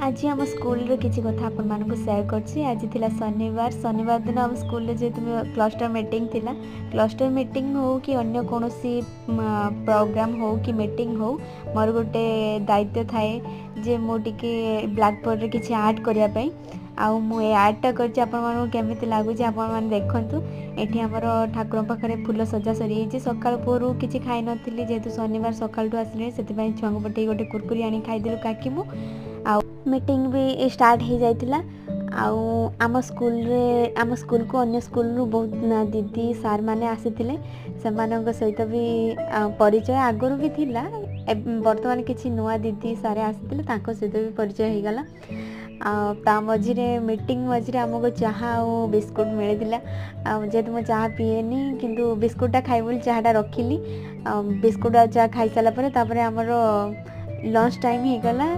आज आम स्कूल किसी कथा आपण मानक सेयार करछि। आज थिला शनिवार दिन आम स्कूल जे क्लस्टर मीटिंग थिला। क्लस्टर मीटिंग हो कि अन्य कोनोसी प्रोग्राम हो कि मीटिंग हो, मोर गोटे दायित्व थाए जे मो टिके ब्लैक बोर्ड रे किछि आर्ट करिया पई। आउ मु ए आर्टटा करछि, आपण मानक केमिति लागुछि आपण मान देखंतु। एठी हमर ठाकुर पाखरे फूल सजा सरी जे सकाळ पोरु किछि खाइ नथिली, जेतु शनिवार सकाळटु आसले सेति पई छंग पटे गोटे कुरकुरी आनी खाइ दिलु काकी मु। आ मीटिंग भी स्टार्ट हो जाइतिला। आम स्कूल को अन्य स्कूल रु बहुत दीदी सार माने आसीथिले। सेमानक सहित भी परिचय आगुरु भी थिला। वर्तमान किछि नुआ दीदी सारे आसीथिले, तांको सहित भी परिचय हो गला। ता मझिरे मीटिंग मझिरे आमको चाहा और बिस्कुट मिलता। जेहेतु मुझे चाहा पीएनी, किंतु बिस्कुटा खाई बोली चाहाटा रखिली। बिस्कुट और चाहा खाई सारा पर आमर लंच टाइम हो गला।